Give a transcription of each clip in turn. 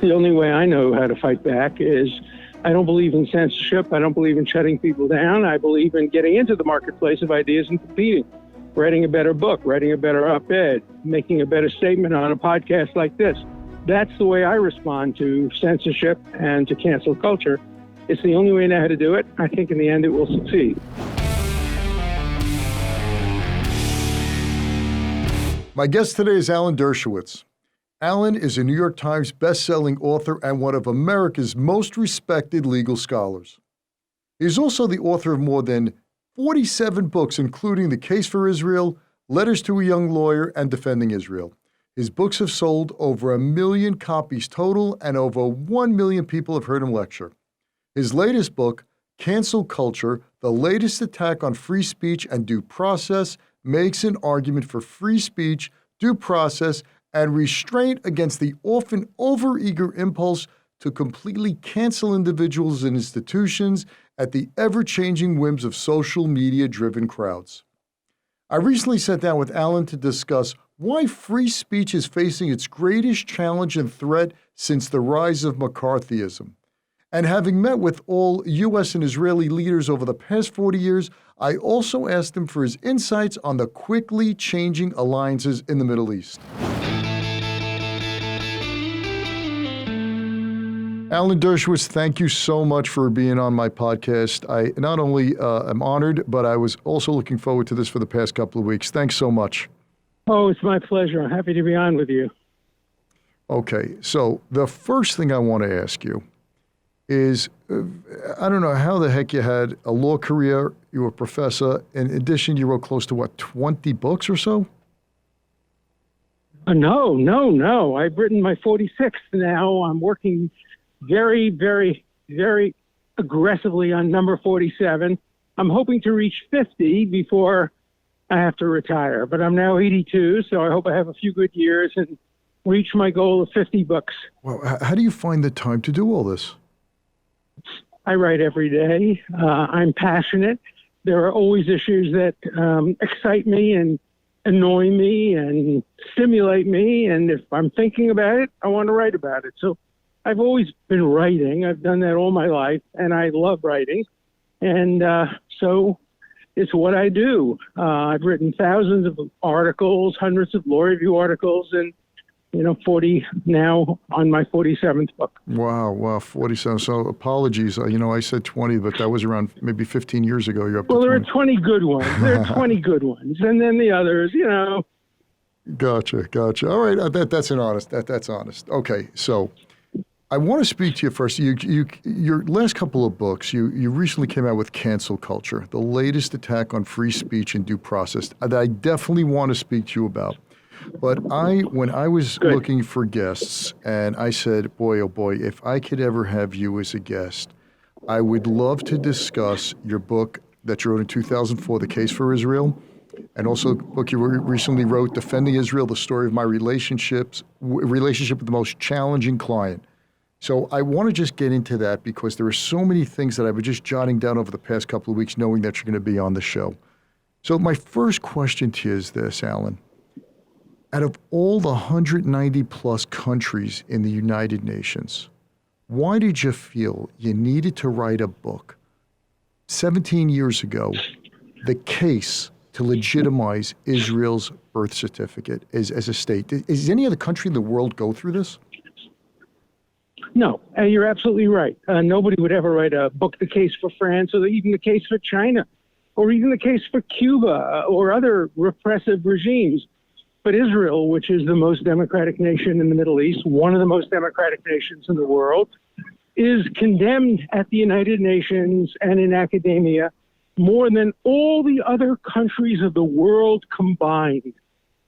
the only way I know how to fight back is I don't believe in censorship. I don't believe in shutting people down. I believe in getting into the marketplace of ideas and competing, writing a better book, writing a better op-ed, making a better statement on a podcast like this. That's the way I respond to censorship and to cancel culture. It's the only way I know how to do it. I think in the end it will succeed. My guest today is Alan Dershowitz. Alan is a New York Times best-selling author and one of America's most respected legal scholars. He is also the author of more than 47 books, including The Case for Israel, Letters to a Young Lawyer, and Defending Israel. His books have sold over 1 million copies total, and over 1 million people have heard him lecture. His latest book, Cancel Culture, The Latest Attack on Free Speech and Due Process, makes an argument for free speech, due process, and restraint against the often overeager impulse to completely cancel individuals and institutions at the ever-changing whims of social media-driven crowds. I recently sat down with Alan to discuss why free speech is facing its greatest challenge and threat since the rise of McCarthyism. And having met with all U.S. and Israeli leaders over the past 40 years, I also asked him for his insights on the quickly changing alliances in the Middle East. Alan Dershowitz, thank you so much for being on my podcast. I not only am honored, but I was also looking forward to this for the past couple of weeks. Thanks so much. Oh, it's my pleasure. I'm happy to be on with you. Okay, so the first thing I want to ask you is, I don't know how the heck you had a law career, you were a professor. In addition, you wrote close to, 20 books or so? No. I've written my 46th now. I'm working very, very, very aggressively on number 47. I'm hoping to reach 50 before I have to retire, but I'm now 82, so I hope I have a few good years and reach my goal of 50 books. Well, how do you find the time to do all this? I write every day. I'm passionate. There are always issues that excite me and annoy me and stimulate me, and if I'm thinking about it, I want to write about it. So I've always been writing. I've done that all my life, and I love writing. And so it's what I do. I've written thousands of articles, hundreds of law review articles, and 40 now on my 47th book. Wow, 47. So apologies. I said 20, but that was around maybe 15 years ago. You're up to Well, 20. there are 20 good ones. There are 20 good ones. And then the others, Gotcha. All right. That's honest. That's honest. Okay. So I want to speak to you first. Your last couple of books, you recently came out with Cancel Culture, the latest attack on free speech and due process that I definitely want to speak to you about. But when I was looking for guests, and I said, boy, oh boy, if I could ever have you as a guest, I would love to discuss your book that you wrote in 2004, The Case for Israel, and also a book you recently wrote, Defending Israel, the story of my relationship with the most challenging client. So I want to just get into that because there are so many things that I was just jotting down over the past couple of weeks knowing that you're going to be on the show. So my first question to you is this, Alan. Out of all the 190 plus countries in the United Nations, why did you feel you needed to write a book 17 years ago, The Case to Legitimize Israel's Birth Certificate as a state? Is any other country in the world go through this? No, you're absolutely right. Nobody would ever write a book, The Case for France, or even The Case for China, or even The Case for Cuba, or other repressive regimes. But Israel, which is the most democratic nation in the Middle East, one of the most democratic nations in the world, is condemned at the United Nations and in academia more than all the other countries of the world combined.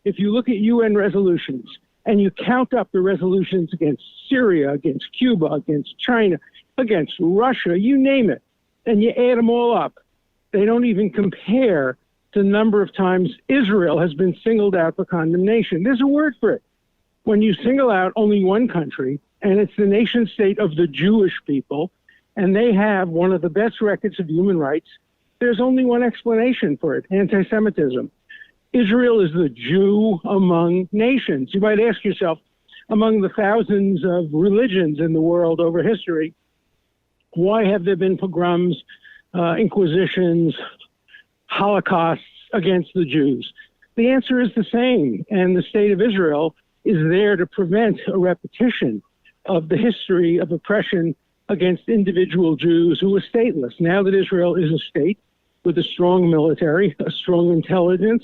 If you look at UN resolutions and you count up the resolutions against Syria, against Cuba, against China, against Russia, you name it, and you add them all up, they don't even compare to the number of times Israel has been singled out for condemnation. There's a word for it. When you single out only one country, and it's the nation state of the Jewish people, and they have one of the best records of human rights, there's only one explanation for it: anti-Semitism. Israel is the Jew among nations. You might ask yourself, among the thousands of religions in the world over history, why have there been pogroms, inquisitions, holocausts against the Jews? The answer is the same, and the state of Israel is there to prevent a repetition of the history of oppression against individual Jews who were stateless. Now that Israel is a state with a strong military, a strong intelligence,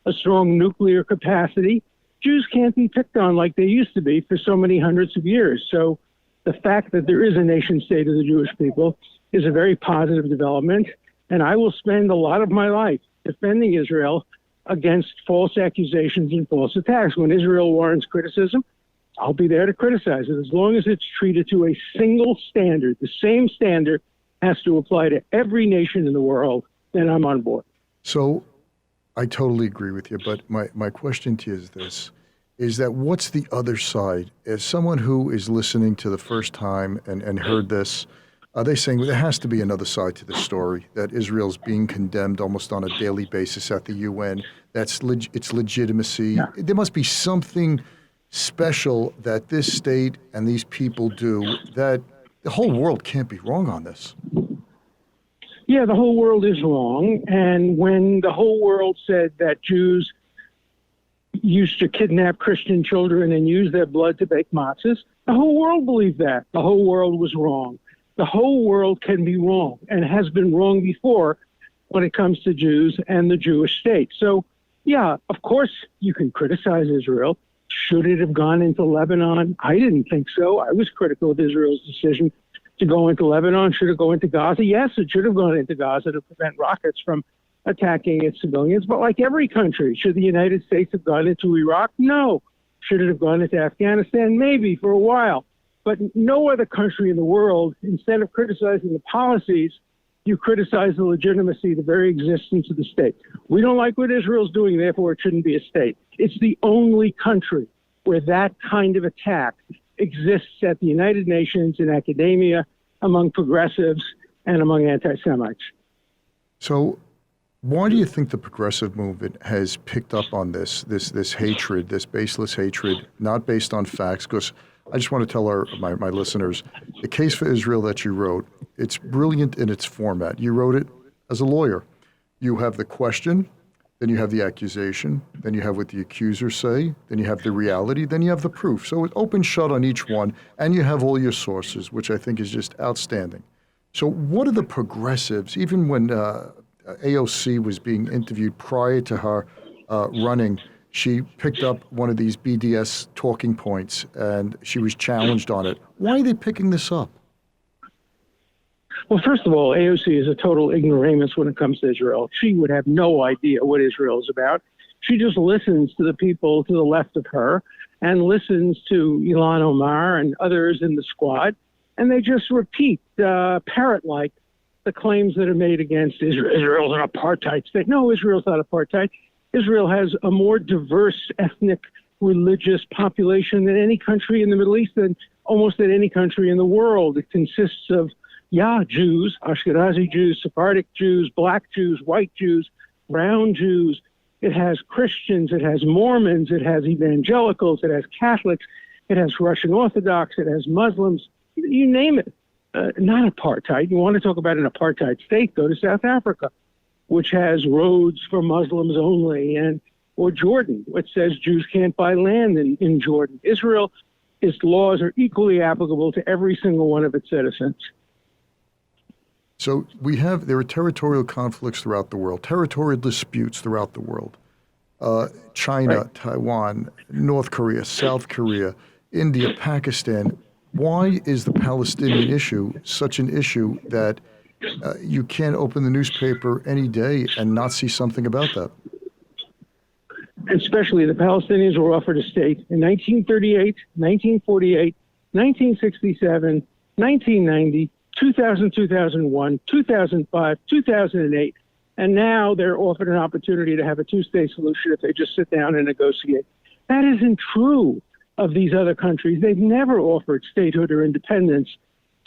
a strong nuclear capacity, Jews can't be picked on like they used to be for so many hundreds of years. So the fact that there is a nation state of the Jewish people is a very positive development, and I will spend a lot of my life defending Israel against false accusations and false attacks. When Israel warrants criticism, I'll be there to criticize it. As long as it's treated to a single standard, the same standard has to apply to every nation in the world, then I'm on board. So I totally agree with you, but my question to you is this, is that what's the other side? As someone who is listening to the first time and heard this, are they saying there has to be another side to the story, that Israel's being condemned almost on a daily basis at the UN, that's its legitimacy? Yeah. There must be something special that this state and these people do that the whole world can't be wrong on this. Yeah, the whole world is wrong. And when the whole world said that Jews used to kidnap Christian children and use their blood to bake matzahs, the whole world believed that. The whole world was wrong. The whole world can be wrong and has been wrong before when it comes to Jews and the Jewish state. So, yeah, of course you can criticize Israel. Should it have gone into Lebanon? I didn't think so. I was critical of Israel's decision to go into Lebanon. Should it go into Gaza? Yes, it should have gone into Gaza to prevent rockets from attacking its civilians. But like every country, should the United States have gone into Iraq? No. Should it have gone into Afghanistan? Maybe for a while. But no other country in the world, instead of criticizing the policies, you criticize the legitimacy, the very existence of the state. We don't like what Israel's doing, therefore it shouldn't be a state. It's the only country where that kind of attack exists at the United Nations, in academia, among progressives, and among anti-Semites. So why do you think the progressive movement has picked up on this hatred, this baseless hatred, not based on facts? Because I just want to tell my listeners, the case for Israel that you wrote, it's brilliant in its format. You wrote it as a lawyer. You have the question, then you have the accusation, then you have what the accusers say, then you have the reality, then you have the proof. So it's open shut on each one, and you have all your sources, which I think is just outstanding. So what are the progressives, even when AOC was being interviewed prior to her running, she picked up one of these BDS talking points and she was challenged on it. Why are they picking this up? Well, first of all, AOC is a total ignoramus when it comes to Israel. She would have no idea what Israel is about. She just listens to the people to the left of her and listens to Ilhan Omar and others in the squad, and they just repeat parrot-like the claims that are made against Israel. Israel's an apartheid state. No, Israel's not apartheid. Israel has a more diverse ethnic, religious population than any country in the Middle East, and almost than any country in the world. It consists of, Jews, Ashkenazi Jews, Sephardic Jews, black Jews, white Jews, brown Jews. It has Christians, it has Mormons, it has evangelicals, it has Catholics, it has Russian Orthodox, it has Muslims, you name it. Not apartheid. You want to talk about an apartheid state, go to South Africa, which has roads for Muslims only, or Jordan, which says Jews can't buy land in Jordan. Israel, its laws are equally applicable to every single one of its citizens. So there are territorial conflicts throughout the world, territorial disputes throughout the world. China, right. Taiwan, North Korea, South Korea, India, Pakistan. Why is the Palestinian issue such an issue that you can't open the newspaper any day and not see something about that? Especially the Palestinians were offered a state in 1938, 1948, 1967, 1990, 2000, 2001, 2005, 2008, and now they're offered an opportunity to have a two-state solution if they just sit down and negotiate. That isn't true of these other countries. They've never offered statehood or independence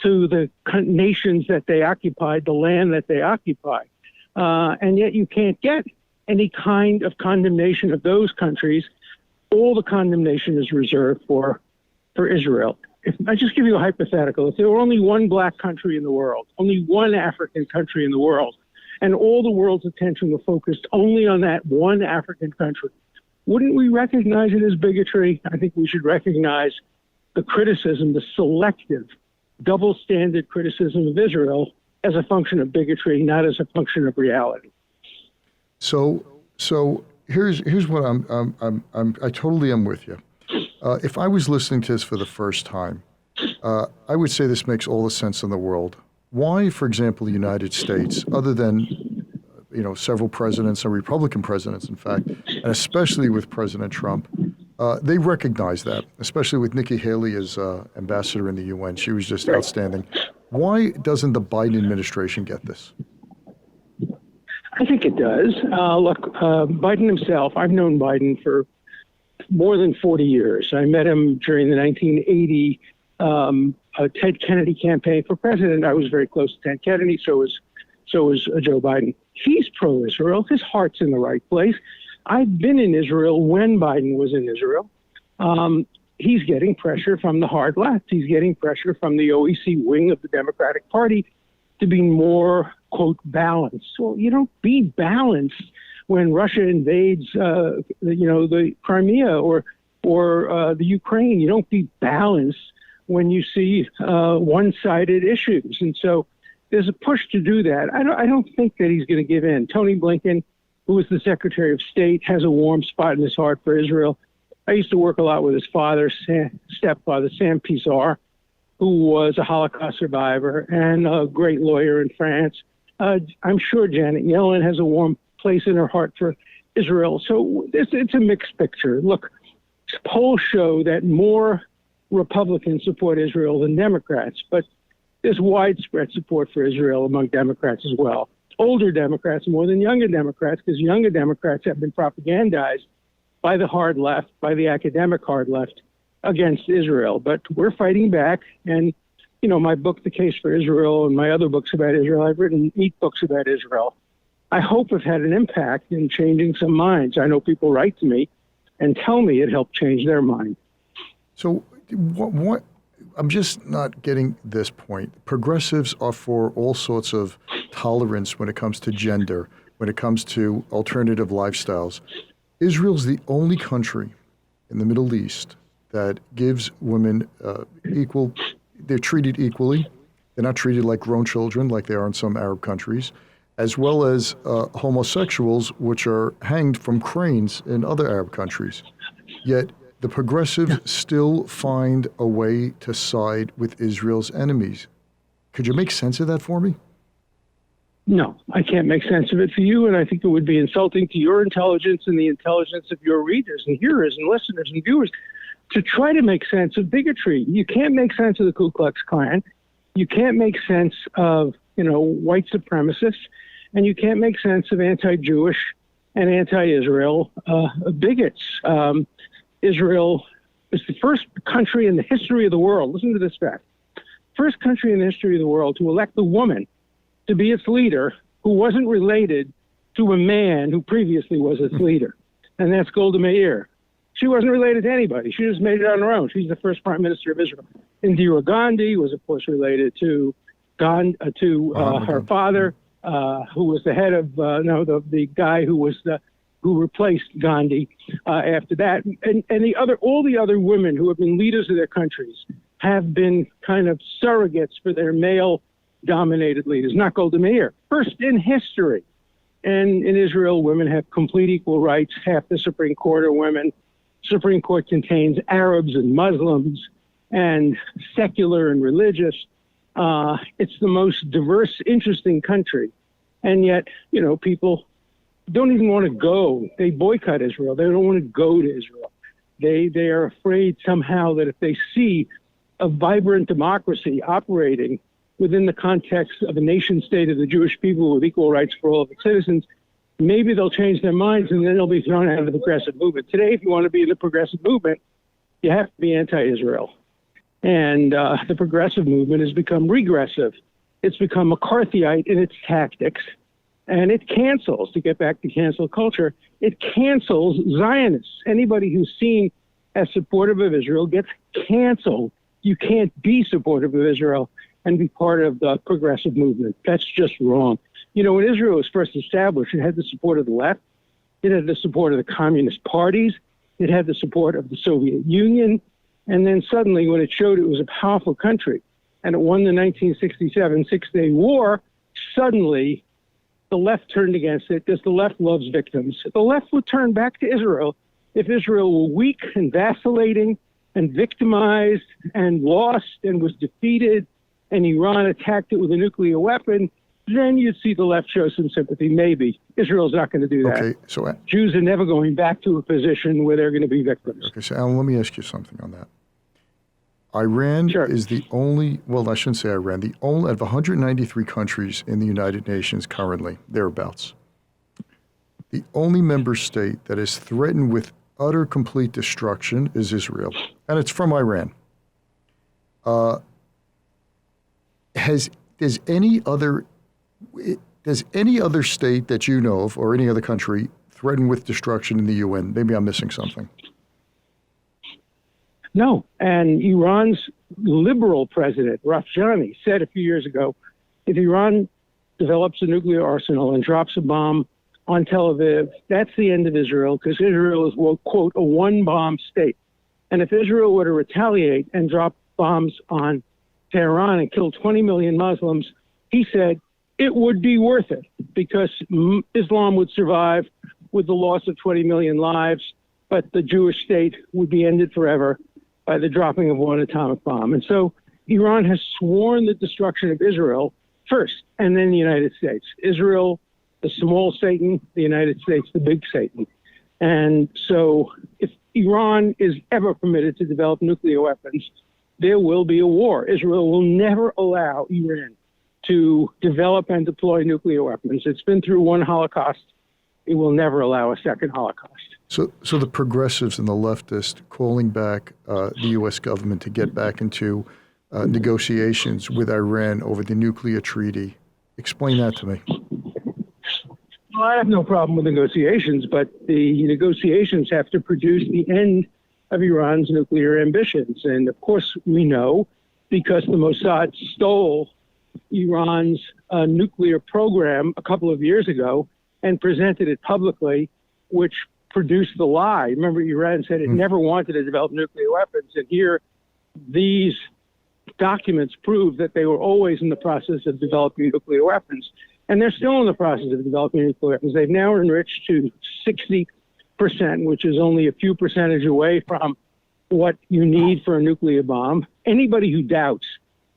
to the nations that they occupied, the land that they occupy. And yet you can't get any kind of condemnation of those countries. All the condemnation is reserved for for Israel. If I just give you a hypothetical, if there were only one black country in the world, only one African country in the world, and all the world's attention were focused only on that one African country, wouldn't we recognize it as bigotry? I think we should recognize the criticism, the selective, double standard criticism of Israel as a function of bigotry, not as a function of reality. So here's what I totally am with you. If I was listening to this for the first time, I would say this makes all the sense in the world. Why, for example, the United States, other than several presidents and Republican presidents, in fact, and especially with President Trump, they recognize that, especially with Nikki Haley as ambassador in the UN. She was just outstanding. Why doesn't the Biden administration get this? I think it does. Look, Biden himself, I've known Biden for more than 40 years. I met him during the 1980 Ted Kennedy campaign for president. I was very close to Ted Kennedy, so was Joe Biden. He's pro-Israel. His heart's in the right place. I've been in Israel when Biden was in Israel. He's getting pressure from the hard left. He's getting pressure from the OEC wing of the Democratic Party to be more, quote, balanced. Well, you don't be balanced when Russia invades, the Crimea or the Ukraine. You don't be balanced when you see one-sided issues. And so there's a push to do that. I don't think that he's going to give in. Tony Blinken, who was the Secretary of State, has a warm spot in his heart for Israel. I used to work a lot with his father, stepfather, Sam Pizarre, who was a Holocaust survivor and a great lawyer in France. I'm sure Janet Yellen has a warm place in her heart for Israel. So it's a mixed picture. Look, polls show that more Republicans support Israel than Democrats, but there's widespread support for Israel among Democrats as well. Older Democrats more than younger Democrats, because younger Democrats have been propagandized by the hard left, by the academic hard left, against Israel. But we're fighting back. And, my book, The Case for Israel, and my other books about Israel, I've written 8 books about Israel. I hope have had an impact in changing some minds. I know people write to me and tell me it helped change their mind. So what I'm just not getting this point. Progressives are for all sorts of tolerance when it comes to gender, when it comes to alternative lifestyles. Israel's the only country in the Middle East that gives women equal, they're treated equally. They're not treated like grown children like they are in some Arab countries, as well as homosexuals, which are hanged from cranes in other Arab countries. Yet the progressives still find a way to side with Israel's enemies. Could you make sense of that for me? No, I can't make sense of it for you, and I think it would be insulting to your intelligence and the intelligence of your readers and hearers and listeners and viewers to try to make sense of bigotry. You can't make sense of the Ku Klux Klan. You can't make sense of, white supremacists, and you can't make sense of anti-Jewish and anti-Israel bigots. Israel is the first country in the history of the world, listen to this fact, first country in the history of the world to elect a woman to be its leader who wasn't related to a man who previously was its leader, and that's Golda Meir. She wasn't related to anybody. She just made it on her own. She's the first prime minister of Israel. Indira Gandhi was, of course, related to her father, who was the head of the guy who replaced Gandhi after that, and all the other women who have been leaders of their countries have been kind of surrogates for their male-dominated leaders. Not Golda Meir, first in history. And in Israel, women have complete equal rights. Half the Supreme Court are women. Supreme Court contains Arabs and Muslims and secular and religious. It's the most diverse, interesting country. And yet, people don't even want to go. They boycott Israel. They don't want to go to Israel. They are afraid somehow that if they see a vibrant democracy operating within the context of a nation state of the Jewish people with equal rights for all of its citizens, maybe they'll change their minds and then they'll be thrown out of the progressive movement. Today, if you want to be in the progressive movement, you have to be anti-Israel. And the progressive movement has become regressive. It's become McCarthyite in its tactics. And it cancels, to get back to cancel culture, it cancels Zionists. Anybody who's seen as supportive of Israel gets canceled. You can't be supportive of Israel and be part of the progressive movement. That's just wrong. You know, when Israel was first established, it had the support of the left. It had the support of the communist parties. It had the support of the Soviet Union. And then suddenly, when it showed it was a powerful country and it won the 1967 Six-Day War, suddenly the left turned against it because the left loves victims. The left would turn back to Israel if Israel were weak and vacillating and victimized and lost and was defeated and Iran attacked it with a nuclear weapon. Then you'd see the left show some sympathy, maybe. Israel's not going to do that. Okay, so Jews are never going back to a position where they're going to be victims. Okay, so Alan, let me ask you something on that. Iran is the only, well, I shouldn't say Iran, the only out of 193 countries in the United Nations currently, thereabouts, the only member state that is threatened with utter, complete destruction is Israel, and it's from Iran. Does any other state that you know of, or any other country, threaten with destruction in the UN? Maybe I'm missing something. No, and Iran's liberal president, Rafsanjani, said a few years ago, if Iran develops a nuclear arsenal and drops a bomb on Tel Aviv, that's the end of Israel, because Israel is, well, quote, a one-bomb state. And if Israel were to retaliate and drop bombs on Tehran and kill 20 million Muslims, he said it would be worth it, because Islam would survive with the loss of 20 million lives, but the Jewish state would be ended forever by the dropping of one atomic bomb. And so Iran has sworn the destruction of Israel first, and then the United States. Israel, the small Satan; the United States, the big Satan. And so if Iran is ever permitted to develop nuclear weapons, there will be a war. Israel will never allow Iran to develop and deploy nuclear weapons. It's been through one Holocaust. It will never allow a second Holocaust. So the progressives and the leftists calling back the U.S. government to get back into negotiations with Iran over the nuclear treaty. Explain that to me. Well, I have no problem with negotiations, but the negotiations have to produce the end of Iran's nuclear ambitions. And of course, we know, because the Mossad stole Iran's nuclear program a couple of years ago and presented it publicly, which produced the lie. Remember, Iran said it never wanted to develop nuclear weapons, and here these documents prove that they were always in the process of developing nuclear weapons. And they're still in the process of developing nuclear weapons. They've now enriched to 60%, which is only a few percentage away from what you need for a nuclear bomb. Anybody who doubts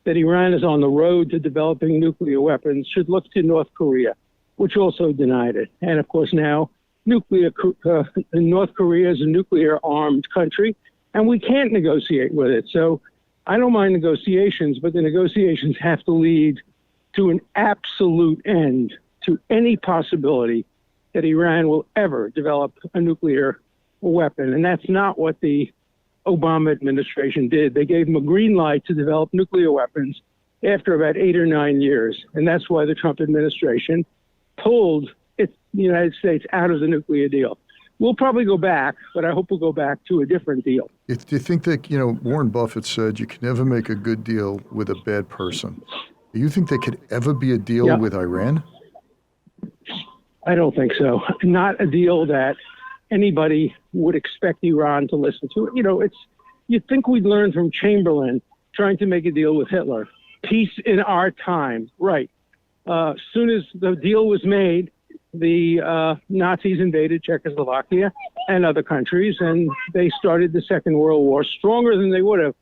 that Iran is on the road to developing nuclear weapons should look to North Korea, which also denied it. And of course now, North Korea is a nuclear-armed country, and we can't negotiate with it. So I don't mind negotiations, but the negotiations have to lead to an absolute end to any possibility that Iran will ever develop a nuclear weapon. And that's not what the Obama administration did. They gave them a green light to develop nuclear weapons after about 8 or 9 years. And that's why the Trump administration pulled the United States out of the nuclear deal. We'll probably go back, but I hope we'll go back to a different deal. Do you think that, Warren Buffett said you can never make a good deal with a bad person? Do you think there could ever be a deal with Iran? I don't think so. Not a deal that anybody would expect Iran to listen to. You'd think we'd learn from Chamberlain trying to make a deal with Hitler. Peace in our time, right. As soon as the deal was made, the Nazis invaded Czechoslovakia and other countries, and they started the Second World War stronger than they would have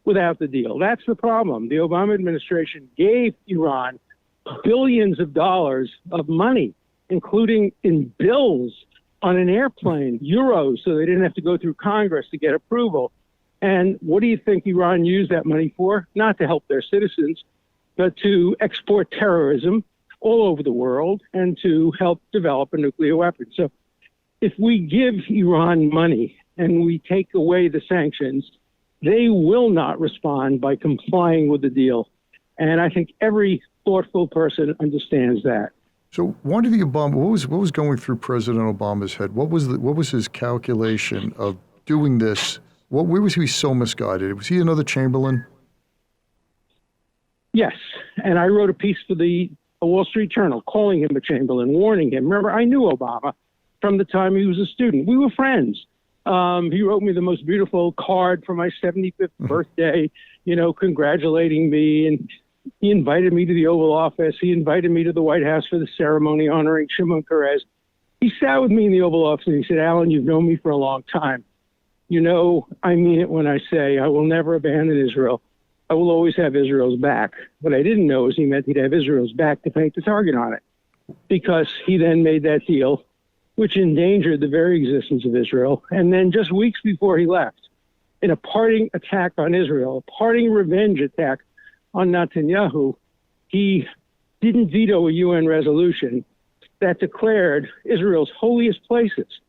without the deal. That's the problem. The Obama administration gave Iran billions of dollars of money, including in bills on an airplane, euros, so they didn't have to go through Congress to get approval. And what do you think Iran used that money for? Not to help their citizens, but to export terrorism all over the world and to help develop a nuclear weapon. So if we give Iran money and we take away the sanctions, they will not respond by complying with the deal. And I think every thoughtful person understands that. So why did what was going through President Obama's head? What was his calculation of doing this Where was he so misguided? Was he another Chamberlain? Yes, and I wrote a piece for the Wall Street Journal calling him a Chamberlain, warning him. Remember, I knew Obama from the time he was a student. We were friends. He wrote me the most beautiful card for my 75th birthday, congratulating me. And he invited me to the Oval Office. He invited me to the White House for the ceremony honoring Shimon Peres. He sat with me in the Oval Office and he said, Alan, you've known me for a long time. I mean it when I say I will never abandon Israel. I will always have Israel's back. What I didn't know is he meant he'd have Israel's back to paint the target on it, because he then made that deal, which endangered the very existence of Israel. And then just weeks before he left, in a parting attack on Israel, a parting revenge attack on Netanyahu, he didn't veto a UN resolution that declared Israel's holiest places,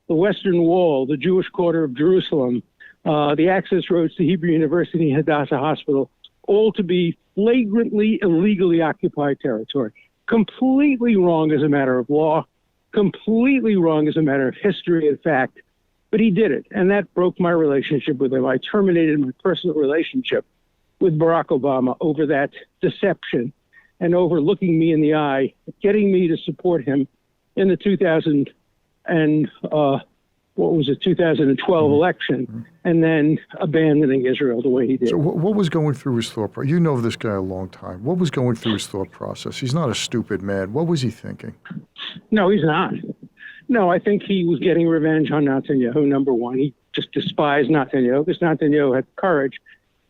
the Western Wall, the Jewish Quarter of Jerusalem, the access roads to Hebrew University and Hadassah Hospital, all to be flagrantly, illegally occupied territory. Completely wrong as a matter of law, completely wrong as a matter of history and fact, but he did it, and that broke my relationship with him. I terminated my personal relationship with Barack Obama over that deception and over looking me in the eye, getting me to support him in the 2012 election, and then abandoning Israel the way he did. So what was going through his thought process? You know this guy a long time. What was going through his thought process? He's not a stupid man. What was he thinking? No, he's not. No, I think he was getting revenge on Netanyahu, number one. He just despised Netanyahu because Netanyahu had courage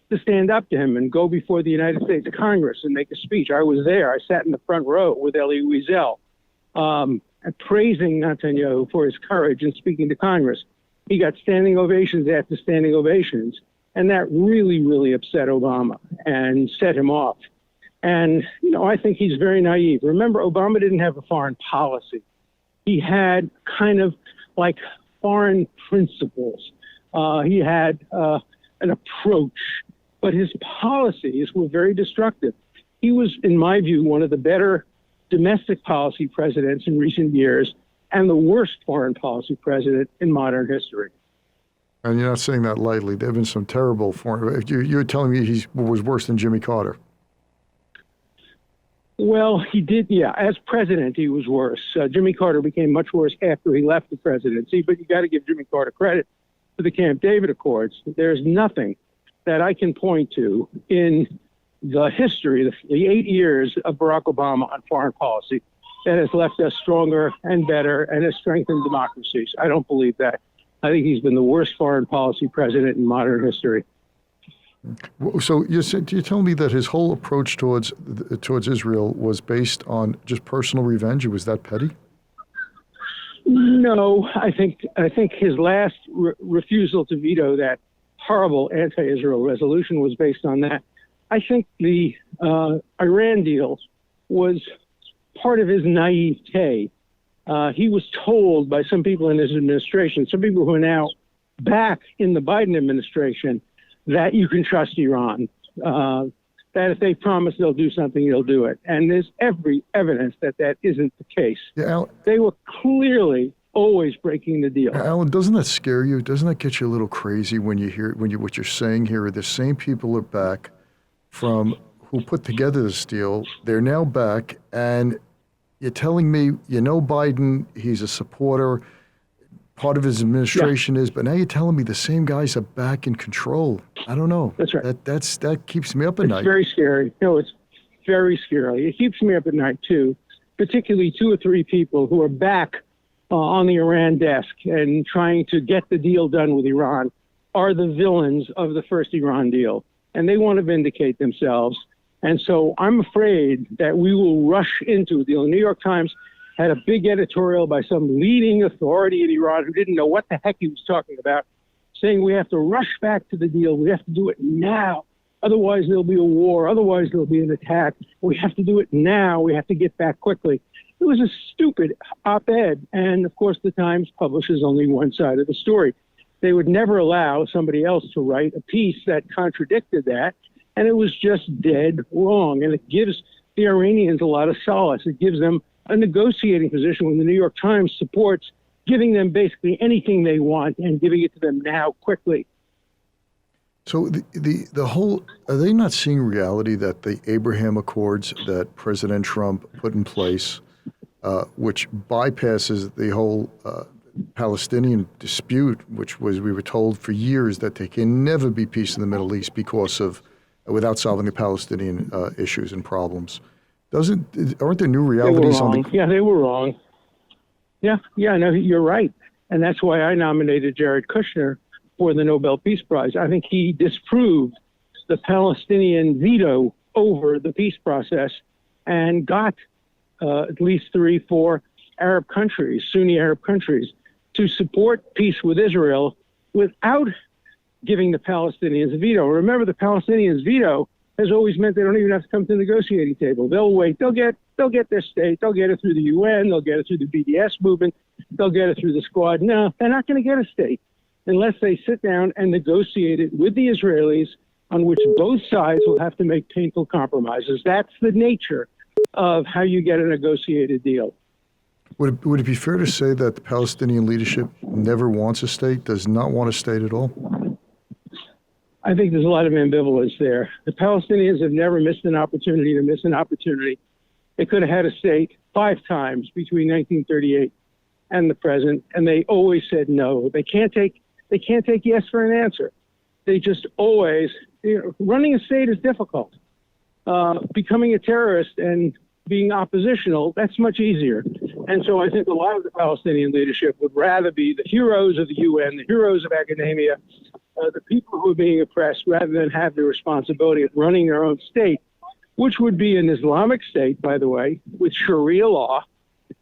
to stand up to him and go before the United States Congress and make a speech. I was there. I sat in the front row with Elie Wiesel, praising Netanyahu for his courage in speaking to Congress. He got standing ovations after standing ovations, and that really, really upset Obama and set him off. And, I think he's very naive. Remember, Obama didn't have a foreign policy. He had kind of like foreign principles. He had an approach, but his policies were very destructive. He was, in my view, one of the better domestic policy presidents in recent years and the worst foreign policy president in modern history. And you're not saying that lightly. There have been some terrible foreign... You're telling me he was worse than Jimmy Carter. Well, he did, yeah. As president, he was worse. Jimmy Carter became much worse after he left the presidency, but you got to give Jimmy Carter credit for the Camp David Accords. There's nothing that I can point to in the history, the 8 years of Barack Obama on foreign policy that has left us stronger and better and has strengthened democracies. I don't believe that. I think he's been the worst foreign policy president in modern history. So you're telling me that his whole approach towards Israel was based on just personal revenge? It was that petty? No, I think his last refusal to veto that horrible anti-Israel resolution was based on that. I think the Iran deal was part of his naivete. He was told by some people in his administration, some people who are now back in the Biden administration, that you can trust Iran, that if they promise they'll do something, they'll do it. And there's every evidence that that isn't the case. Yeah, they were clearly always breaking the deal. Alan, doesn't that scare you? Doesn't that get you a little crazy when you hear what you're saying here? Are the same people are back from who put together this deal? They're now back, and you're telling me, Biden, he's a supporter, part of his administration is, but now you're telling me the same guys are back in control. I don't know. That's right. That keeps me up at night. It's very scary. No, it's very scary. It keeps me up at night, too, particularly 2 or 3 people who are back on the Iran desk and trying to get the deal done with Iran are the villains of the first Iran deal, and they want to vindicate themselves. And so I'm afraid that we will rush into the deal. The New York Times had a big editorial by some leading authority in Iran who didn't know what the heck he was talking about, saying we have to rush back to the deal. We have to do it now. Otherwise, there'll be a war. Otherwise, there'll be an attack. We have to do it now. We have to get back quickly. It was a stupid op-ed. And, of course, the Times publishes only one side of the story. They would never allow somebody else to write a piece that contradicted that. And it was just dead wrong. And it gives the Iranians a lot of solace. It gives them a negotiating position when the New York Times supports giving them basically anything they want and giving it to them now quickly. So the whole, are they not seeing reality that the Abraham Accords that President Trump put in place, which bypasses the whole Palestinian dispute, which was, we were told for years that there can never be peace in the Middle East because of, without solving the Palestinian issues and problems. Aren't there new realities on the... Yeah, they were wrong. Yeah, no, you're right. And that's why I nominated Jared Kushner for the Nobel Peace Prize. I think he disproved the Palestinian veto over the peace process and got at least 3-4 Arab countries, Sunni Arab countries, to support peace with Israel without giving the Palestinians a veto. Remember, the Palestinians' veto has always meant they don't even have to come to the negotiating table. They'll wait. They'll get their state. They'll get it through the UN. They'll get it through the BDS movement. They'll get it through the Squad. No, they're not going to get a state unless they sit down and negotiate it with the Israelis, on which both sides will have to make painful compromises. That's the nature of how you get a negotiated deal. Would it be fair to say that the Palestinian leadership never wants a state, does not want a state at all? I think there's a lot of ambivalence there. The Palestinians have never missed an opportunity to miss an opportunity. They could have had a state 5 times between 1938 and the present, and they always said no. They can't take yes for an answer. They just always, running a state is difficult. Becoming a terrorist and being oppositional, that's much easier. And so I think a lot of the Palestinian leadership would rather be the heroes of the UN, the heroes of academia, the people who are being oppressed, rather than have the responsibility of running their own state, which would be an Islamic state, by the way, with Sharia law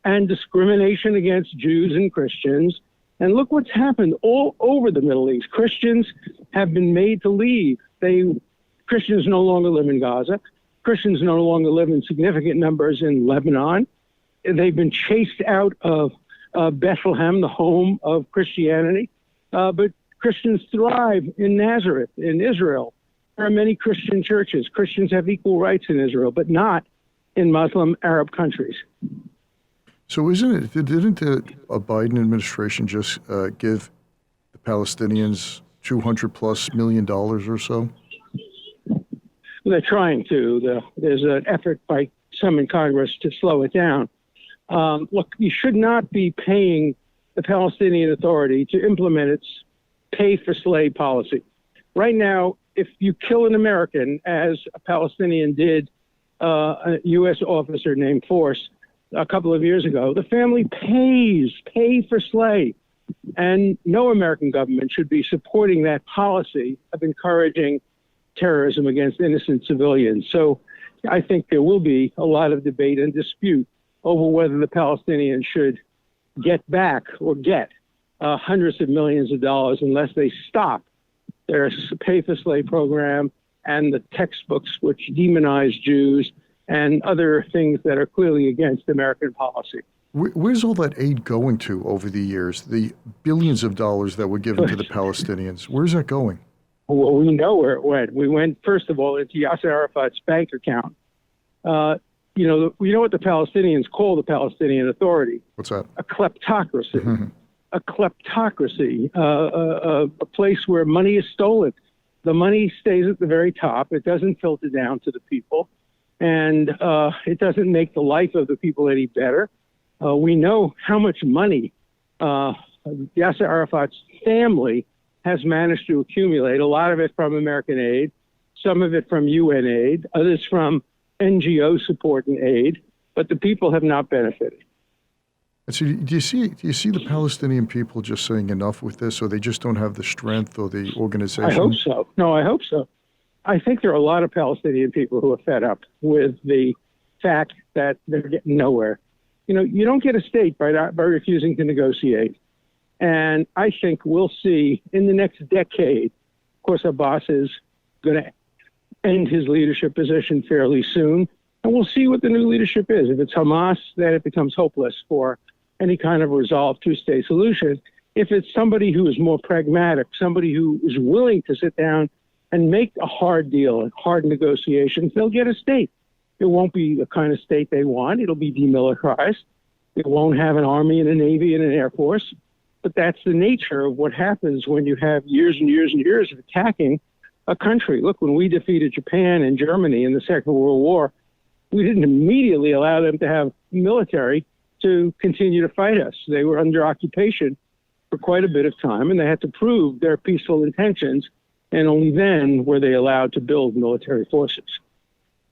and discrimination against Jews and Christians. And look what's happened all over the Middle East. Christians have been made to leave. Christians no longer live in Gaza. Christians no longer live in significant numbers in Lebanon. They've been chased out of Bethlehem, the home of Christianity. But Christians thrive in Nazareth, in Israel. There are many Christian churches. Christians have equal rights in Israel, but not in Muslim Arab countries. So didn't the Biden administration just give the Palestinians $200+ million or so? They're trying to. There's an effort by some in Congress to slow it down. Look, you should not be paying the Palestinian Authority to implement its pay-for-slave policy. Right now, if you kill an American, as a Palestinian did a U.S. officer named Force a couple of years ago, the family pay for slay. And no American government should be supporting that policy of encouraging terrorism against innocent civilians. So I think there will be a lot of debate and dispute over whether the Palestinians should get back or get hundreds of millions of dollars unless they stop their pay-for-slave program and the textbooks which demonize Jews and other things that are clearly against American policy. Where's all that aid going to over the years? The billions of dollars that were given to the Palestinians, where's that going? Well, we know where it went. We went, first of all, into Yasser Arafat's bank account. We know what the Palestinians call the Palestinian Authority. What's that? A kleptocracy. Mm-hmm. A kleptocracy, a place where money is stolen. The money stays at the very top. It doesn't filter down to the people. And it doesn't make the life of the people any better. We know how much money Yasser Arafat's family has managed to accumulate, a lot of it from American aid, some of it from UN aid, others from NGO support and aid, but the people have not benefited. And so do you see the Palestinian people just saying enough with this, or they just don't have the strength or the organization? I hope so. No, I hope so. I think there are a lot of Palestinian people who are fed up with the fact that they're getting nowhere. You don't get a state by refusing to negotiate. And I think we'll see in the next decade, of course, Abbas is going to end his leadership position fairly soon. And we'll see what the new leadership is. If it's Hamas, then it becomes hopeless for any kind of resolved two-state solution. If it's somebody who is more pragmatic, somebody who is willing to sit down and make a hard deal and hard negotiations, they'll get a state. It won't be the kind of state they want. It'll be demilitarized. It won't have an army and a navy and an air force. But that's the nature of what happens when you have years and years and years of attacking a country. Look, when we defeated Japan and Germany in the Second World War, we didn't immediately allow them to have military to continue to fight us. They were under occupation for quite a bit of time, and they had to prove their peaceful intentions, and only then were they allowed to build military forces.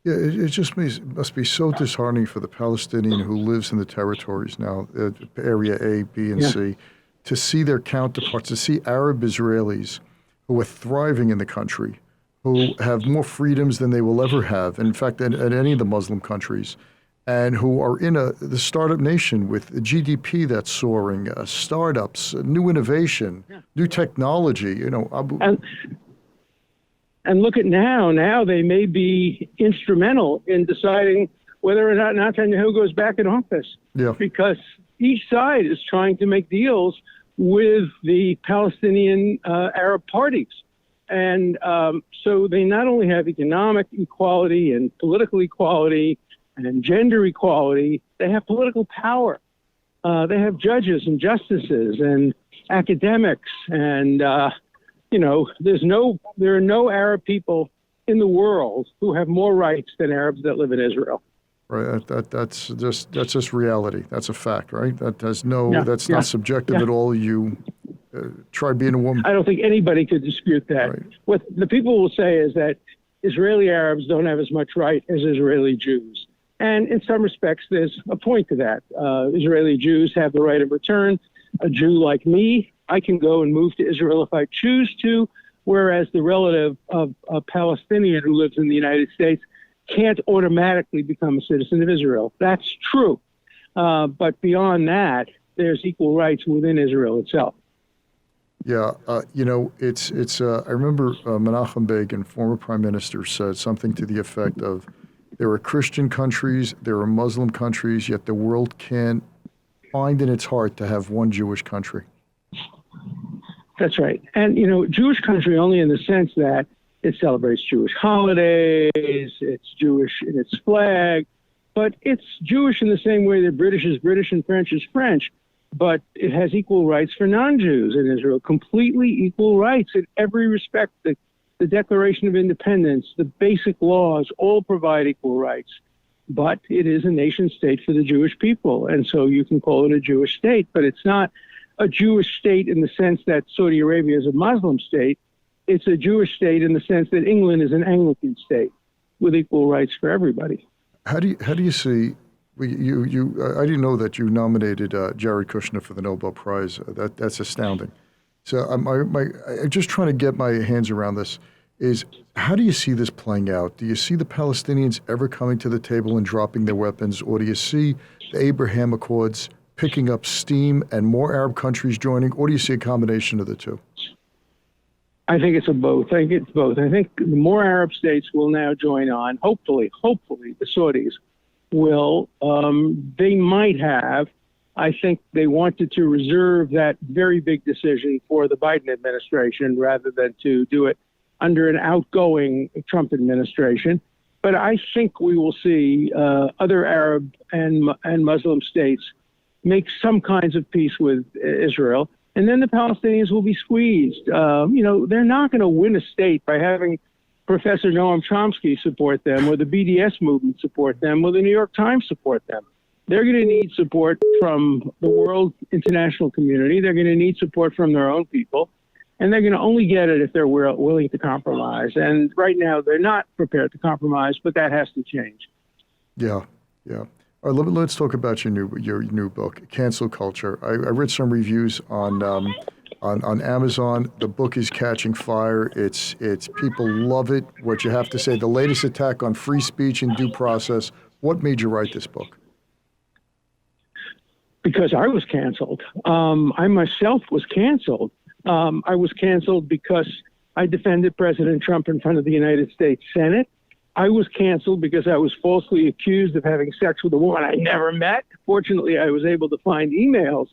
Yeah, it just must be so disheartening for the Palestinian who lives in the territories now, area A, B, and C, to see their counterparts, to see Arab Israelis who are thriving in the country, who have more freedoms than they will ever have, in fact, at any of the Muslim countries, and who are in the startup nation with a GDP that's soaring, startups, new innovation, new technology, And look at now. Now they may be instrumental in deciding whether or not Netanyahu goes back in office. Yeah. Because each side is trying to make deals with the Palestinian Arab parties. And so they not only have economic equality and political equality and gender equality, they have political power. They have judges and justices and academics and there are no Arab people in the world who have more rights than Arabs that live in Israel. Right. That's just reality. That's a fact, right? That's not subjective at all. You try being a woman. I don't think anybody could dispute that. Right. What the people will say is that Israeli Arabs don't have as much right as Israeli Jews. And in some respects, there's a point to that. Israeli Jews have the right of return. A Jew like me, I can go and move to Israel if I choose to, whereas the relative of a Palestinian who lives in the United States can't automatically become a citizen of Israel. That's true. But beyond that, there's equal rights within Israel itself. Yeah, it's. I remember Menachem Begin, former prime minister, said something to the effect of, "There are Christian countries, there are Muslim countries, yet the world can't find in its heart to have one Jewish country." That's right. And, Jewish country only in the sense that it celebrates Jewish holidays, it's Jewish in its flag, but it's Jewish in the same way that British is British and French is French, but it has equal rights for non-Jews in Israel, completely equal rights in every respect. The Declaration of Independence, the basic laws all provide equal rights, but it is a nation state for the Jewish people. And so you can call it a Jewish state, but it's not a Jewish state in the sense that Saudi Arabia is a Muslim state. It's a Jewish state in the sense that England is an Anglican state with equal rights for everybody. How do you see? I didn't know that you nominated Jared Kushner for the Nobel Prize. That's astounding. So I'm just trying to get my hands around this. Is how do you see this playing out? Do you see the Palestinians ever coming to the table and dropping their weapons, or do you see the Abraham Accords picking up steam and more Arab countries joining, or do you see a combination of the two? I think it's both. I think it's both. I think the more Arab states will now join on. Hopefully, the Saudis will. They might have. I think they wanted to reserve that very big decision for the Biden administration rather than to do it under an outgoing Trump administration. But I think we will see other Arab and Muslim states make some kinds of peace with Israel. And then the Palestinians will be squeezed. They're not going to win a state by having Professor Noam Chomsky support them, or the BDS movement support them, or the New York Times support them. They're going to need support from the world international community. They're going to need support from their own people. And they're going to only get it if they're willing to compromise. And right now, they're not prepared to compromise, but that has to change. Yeah. All right, let's talk about your new book, Cancel Culture. I read some reviews on Amazon. The book is catching fire. It's people love it. What you have to say, the latest attack on free speech and due process. What made you write this book? Because I was canceled. I myself was canceled. I was canceled because I defended President Trump in front of the United States Senate. I was canceled because I was falsely accused of having sex with a woman I never met. Fortunately, I was able to find emails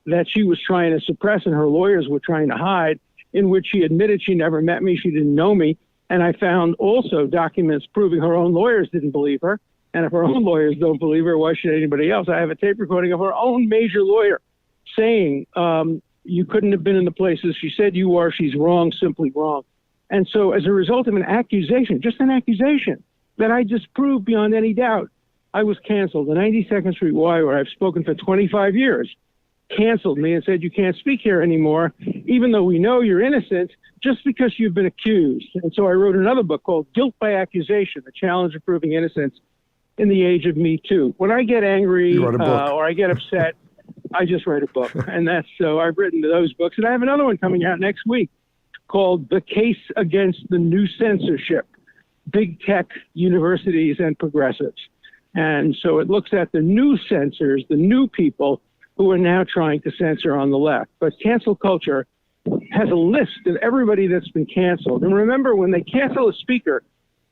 that she was trying to suppress and her lawyers were trying to hide, in which she admitted she never met me, she didn't know me. And I found also documents proving her own lawyers didn't believe her. And if her own lawyers don't believe her, why should anybody else? I have a tape recording of her own major lawyer saying, you couldn't have been in the places she said you are. She's wrong, simply wrong. And so as a result of an accusation, just an accusation that I disproved beyond any doubt, I was canceled. The 92nd Street Y, where I've spoken for 25 years, canceled me and said, you can't speak here anymore, even though we know you're innocent, just because you've been accused. And so I wrote another book called Guilt by Accusation, The Challenge of Proving Innocence in the Age of Me Too. When I get angry or I get upset, I just write a book. And that's so I've written those books. And I have another one coming out next week called The Case Against the New Censorship, Big Tech, Universities, and Progressives. And so it looks at the new censors, the new people who are now trying to censor on the left. But cancel culture has a list of everybody that's been canceled. And remember, when they cancel a speaker,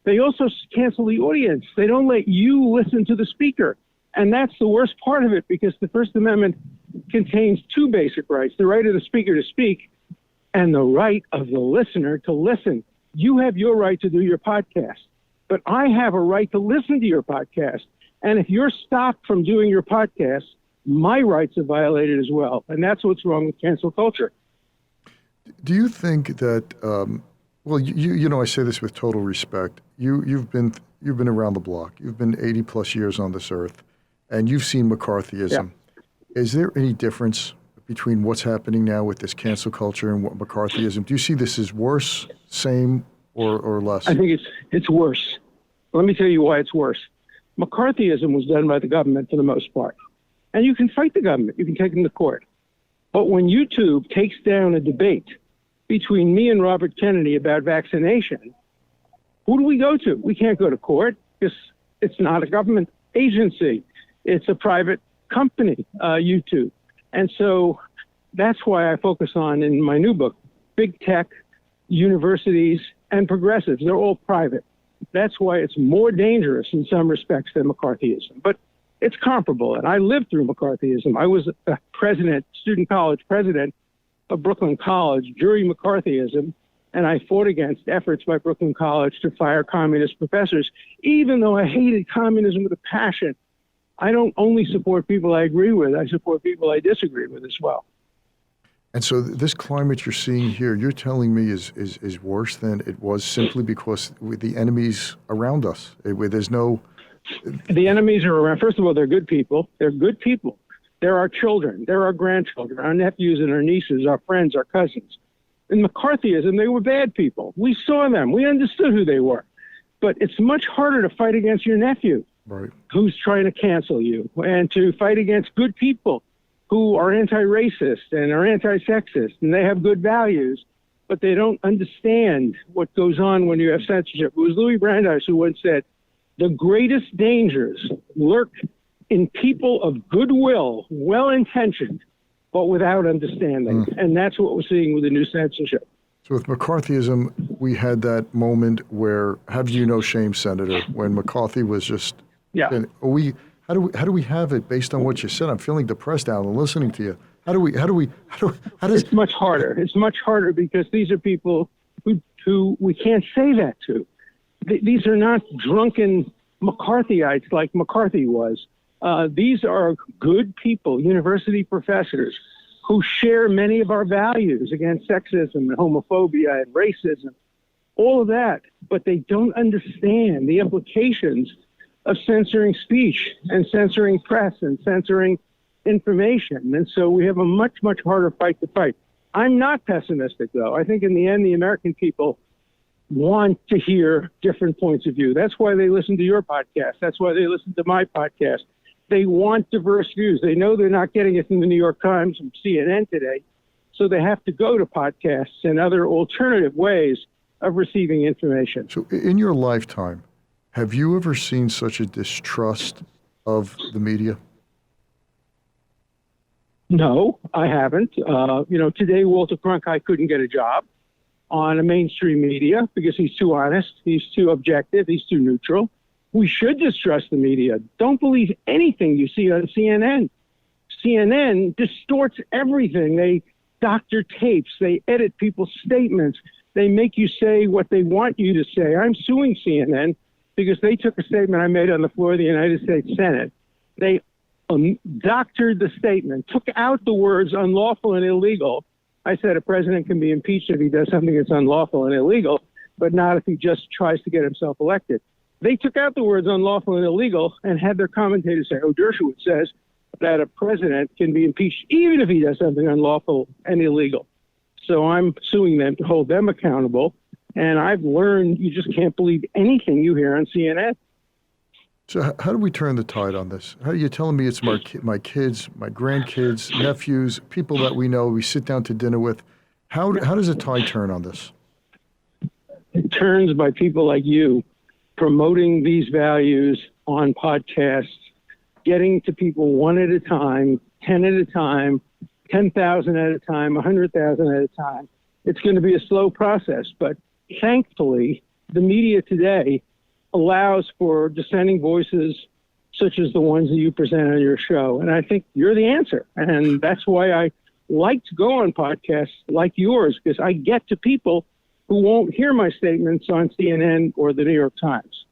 they also cancel the audience. They don't let you listen to the speaker. And that's the worst part of it, because the First Amendment contains two basic rights: the right of the speaker to speak and the right of the listener to listen. You have your right to do your podcast, but I have a right to listen to your podcast. And if you're stopped from doing your podcast, my rights are violated as well. And that's what's wrong with cancel culture. Do you think that, well, you know, I say this with total respect. You've been around the block. You've been 80 plus years on this earth, and you've seen McCarthyism. Yeah. Is there any difference between what's happening now with this cancel culture and what McCarthyism? Do you see this as worse, same, or less? I think it's worse. Let me tell you why it's worse. McCarthyism was done by the government for the most part. And you can fight the government. You can take them to court. But when YouTube takes down a debate between me and Robert Kennedy about vaccination, who do we go to? We can't go to court because it's not a government agency. It's a private company, YouTube. And so that's why I focus on, in my new book, big tech, universities, and progressives. They're all private. That's why it's more dangerous in some respects than McCarthyism. But it's comparable, and I lived through McCarthyism. I was a president, student college president of Brooklyn College during McCarthyism, and I fought against efforts by Brooklyn College to fire communist professors, even though I hated communism with a passion. I don't only support people I agree with, I support people I disagree with as well. And so this climate you're seeing here, you're telling me is worse than it was simply because with the enemies around us, there's no... The enemies are around. First of all, they're good people. They're good people. They're our children. They're our grandchildren, our nephews and our nieces, our friends, our cousins. In McCarthyism, they were bad people. We saw them. We understood who they were. But it's much harder to fight against your nephew, right, who's trying to cancel you, and to fight against good people who are anti-racist and are anti-sexist, and they have good values, but they don't understand what goes on when you have censorship. It was Louis Brandeis who once said, the greatest dangers lurk in people of goodwill, well-intentioned, but without understanding. And that's what we're seeing with the new censorship. So with McCarthyism, we had that moment where, have you no shame, Senator, when McCarthy was just... Yeah. And how do we have it based on what you said? I'm feeling depressed, Alan, listening to you. How does... It's much harder. It's much harder because these are people who we can't say that to. These are not drunken McCarthyites like McCarthy was. These are good people, university professors, who share many of our values against sexism and homophobia and racism, all of that. But they don't understand the implications of censoring speech and censoring press and censoring information. And so we have a much, much harder fight to fight. I'm not pessimistic, though. I think in the end, the American people want to hear different points of view. That's why they listen to your podcast. That's why they listen to my podcast. They want diverse views. They know they're not getting it from the New York Times and CNN today, so they have to go to podcasts and other alternative ways of receiving information. So in your lifetime, have you ever seen such a distrust of the media? No, I haven't. Today Walter Cronkite couldn't get a job on a mainstream media because he's too honest, he's too objective, he's too neutral. We should distrust the media. Don't believe anything you see on CNN. CNN distorts everything. They doctor tapes, they edit people's statements, they make you say what they want you to say. I'm suing CNN because they took a statement I made on the floor of the United States Senate. They doctored the statement, took out the words unlawful and illegal, I said a president can be impeached if he does something that's unlawful and illegal, but not if he just tries to get himself elected. They took out the words unlawful and illegal and had their commentators say, Dershowitz says that a president can be impeached even if he does something unlawful and illegal. So I'm suing them to hold them accountable. And I've learned you just can't believe anything you hear on CNN. So how do we turn the tide on this? How are you telling me it's my kids, my grandkids, nephews, people that we know, we sit down to dinner with? How does the tide turn on this? It turns by people like you promoting these values on podcasts, getting to people one at a time, 10 at a time, 10,000 at a time, 100,000 at a time. It's going to be a slow process, but thankfully, the media today allows for dissenting voices such as the ones that you present on your show. And I think you're the answer. And that's why I like to go on podcasts like yours, because I get to people who won't hear my statements on CNN or the New York Times.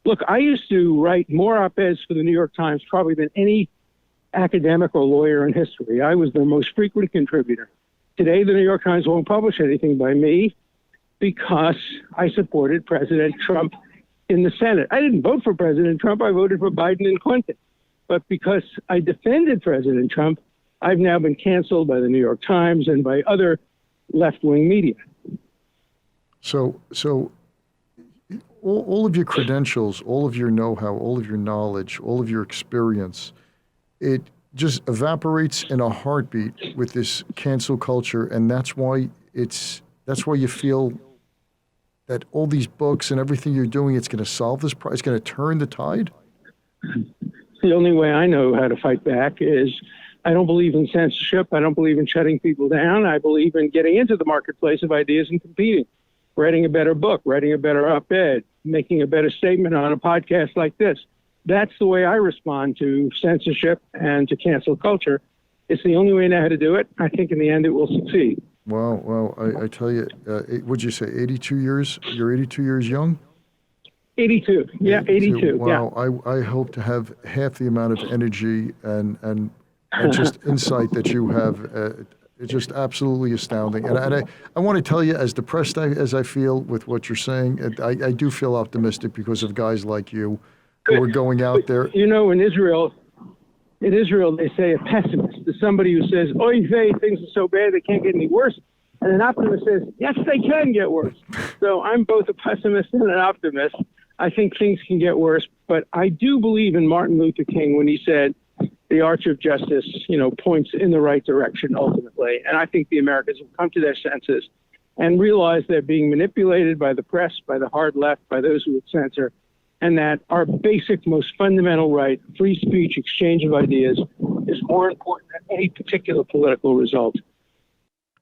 Look, I used to write more op-eds for the New York Times probably than any academic or lawyer in history. I was their most frequent contributor. Today, the New York Times won't publish anything by me because I supported President Trump in the Senate. I didn't vote for President Trump. I voted for Biden and Clinton. But because I defended President Trump, I've now been canceled by the New York Times and by other left-wing media. So all of your credentials, all of your know-how, all of your knowledge, all of your experience, it just evaporates in a heartbeat with this cancel culture, and that's why you feel that all these books and everything you're doing, it's going to solve this problem? It's going to turn the tide? The only way I know how to fight back is I don't believe in censorship. I don't believe in shutting people down. I believe in getting into the marketplace of ideas and competing, writing a better book, writing a better op-ed, making a better statement on a podcast like this. That's the way I respond to censorship and to cancel culture. It's the only way I know how to do it. I think in the end it will succeed. Well, I tell you, would you say 82 years? You're 82 years young? 82. Yeah, 82. Wow, yeah. I hope to have half the amount of energy and just insight that you have. It's just absolutely astounding. And I want to tell you, as depressed as I feel with what you're saying, I do feel optimistic because of guys like you who are going out there. You know, in Israel, they say a pessimist is somebody who says, oy vey, things are so bad they can't get any worse. And an optimist says, yes, they can get worse. So I'm both a pessimist and an optimist. I think things can get worse. But I do believe in Martin Luther King when he said, the arch of justice, points in the right direction ultimately. And I think the Americans will come to their senses and realize they're being manipulated by the press, by the hard left, by those who would censor, and that our basic, most fundamental right, free speech, exchange of ideas, is more important than any particular political result.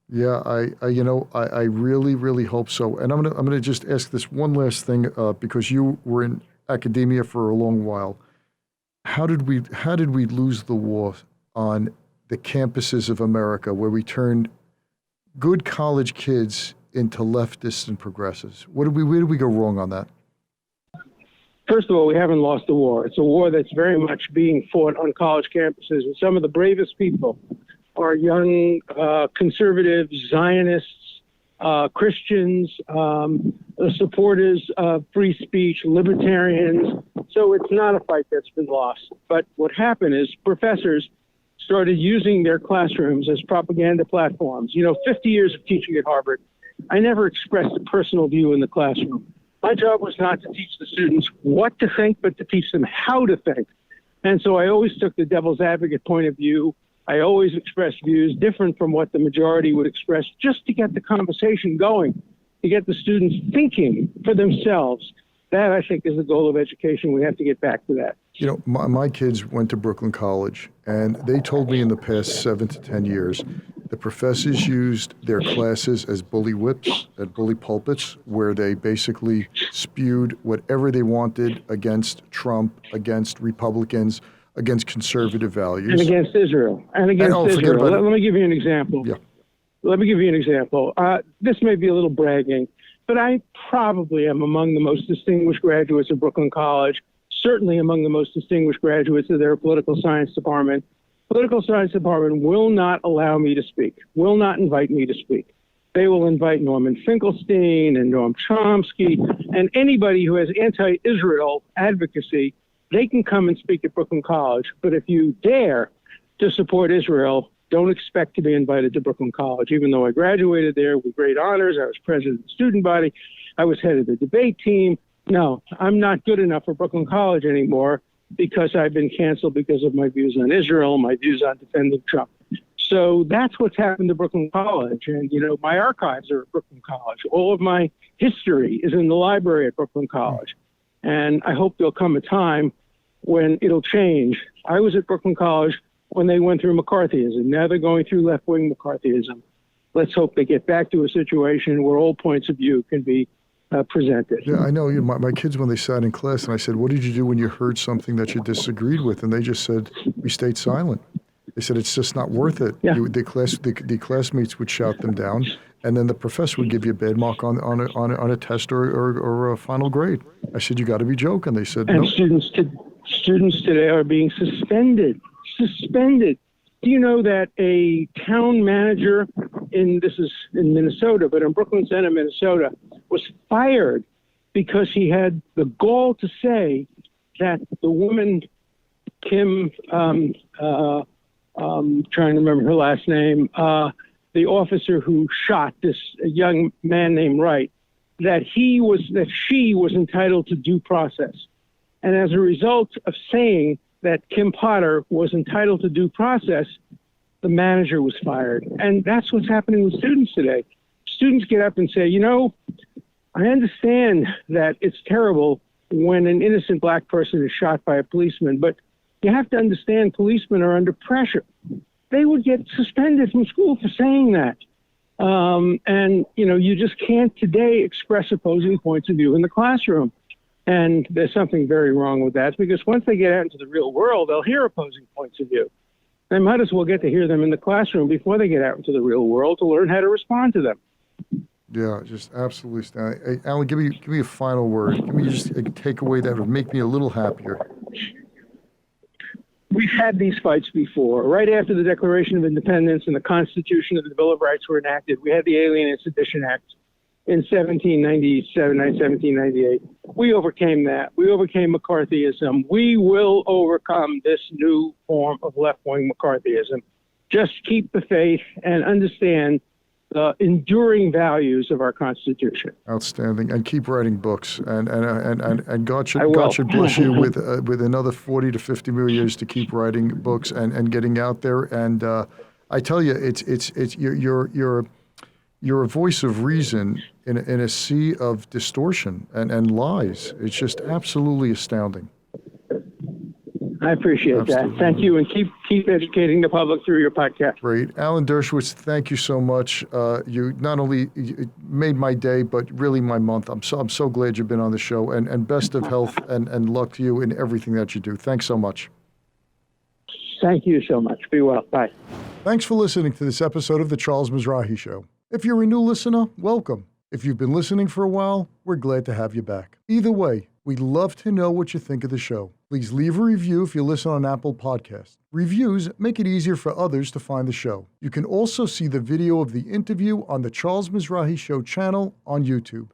Yeah, I really, really hope so. And I'm gonna just ask this one last thing because you were in academia for a long while. How did we lose the war on the campuses of America, where we turned good college kids into leftists and progressives? Where did we go wrong on that? First of all, we haven't lost the war. It's a war that's very much being fought on college campuses, and some of the bravest people are young conservative Zionists, Christians, supporters of free speech, libertarians. So it's not a fight that's been lost. But what happened is professors started using their classrooms as propaganda platforms. 50 years of teaching at Harvard, I never expressed a personal view in the classroom. My job was not to teach the students what to think, but to teach them how to think. And so I always took the devil's advocate point of view. I always expressed views different from what the majority would express, just to get the conversation going, to get the students thinking for themselves. That, I think, is the goal of education. We have to get back to that. My kids went to Brooklyn College, and they told me in the past 7 to 10 years, the professors used their classes as bully whips at bully pulpits, where they basically spewed whatever they wanted against Trump, against Republicans, against conservative values. And against Israel. And against Israel. Let me give you an example. Yeah. Let me give you an example. This may be a little bragging, but I probably am among the most distinguished graduates of Brooklyn College, certainly among the most distinguished graduates of their political science department. political science department will not allow me to speak, will not invite me to speak. They will invite Norman Finkelstein and Noam Chomsky and anybody who has anti-Israel advocacy. They can come and speak at Brooklyn College. But if you dare to support Israel, don't expect to be invited to Brooklyn College. Even though I graduated there with great honors, I was president of the student body, I was head of the debate team. No, I'm not good enough for Brooklyn College anymore because I've been canceled because of my views on Israel, my views on defending Trump. So that's what's happened to Brooklyn College. And, my archives are at Brooklyn College. All of my history is in the library at Brooklyn College. And I hope there'll come a time when it'll change. I was at Brooklyn College when they went through McCarthyism. Now they're going through left-wing McCarthyism. Let's hope they get back to a situation where all points of view can be presented. Yeah, I know. My kids, when they sat in class, and I said, what did you do when you heard something that you disagreed with? And they just said, we stayed silent. They said, it's just not worth it. Yeah. The classmates would shout them down, and then the professor would give you a bad mark on a test or a final grade. I said, you got to be joking. They said, and no. Students today are being suspended. Do you know that a town manager this is in Minnesota, but in Brooklyn Center, Minnesota, was fired because he had the gall to say that the woman, Kim, trying to remember her last name, the officer who shot this young man named Wright, that she was entitled to due process. And as a result of saying that Kim Potter was entitled to due process, the manager was fired. And that's what's happening with students today. Students get up and say, I understand that it's terrible when an innocent black person is shot by a policeman, but you have to understand policemen are under pressure. They would get suspended from school for saying that. And you just can't today express opposing points of view in the classroom. And there's something very wrong with that, because once they get out into the real world, they'll hear opposing points of view. They might as well get to hear them in the classroom before they get out into the real world to learn how to respond to them. Yeah, just absolutely stunning. Hey, Alan, give me a final word. Give me just a takeaway that would make me a little happier. We've had these fights before. Right after the Declaration of Independence and the Constitution and the Bill of Rights were enacted, we had the Alien and Sedition Act in 1798. We overcame that. We overcame McCarthyism. We will overcome this new form of left-wing McCarthyism. Just keep the faith and understand the enduring values of our Constitution. Outstanding, and keep writing books. And God should bless you with another 40 to 50 more years to keep writing books and getting out there. And I tell you, you're a voice of reason in a sea of distortion and lies. It's just absolutely astounding. I appreciate that. Thank you, and keep educating the public through your podcast. Great. Alan Dershowitz, thank you so much. You not only made my day, but really my month. I'm so glad you've been on the show, and best of health and luck to you in everything that you do. Thanks so much. Thank you so much. Be well. Bye. Thanks for listening to this episode of The Charles Mizrahi Show. If you're a new listener, welcome. If you've been listening for a while, we're glad to have you back. Either way, we'd love to know what you think of the show. Please leave a review if you listen on Apple Podcasts. Reviews make it easier for others to find the show. You can also see the video of the interview on the Charles Mizrahi Show channel on YouTube.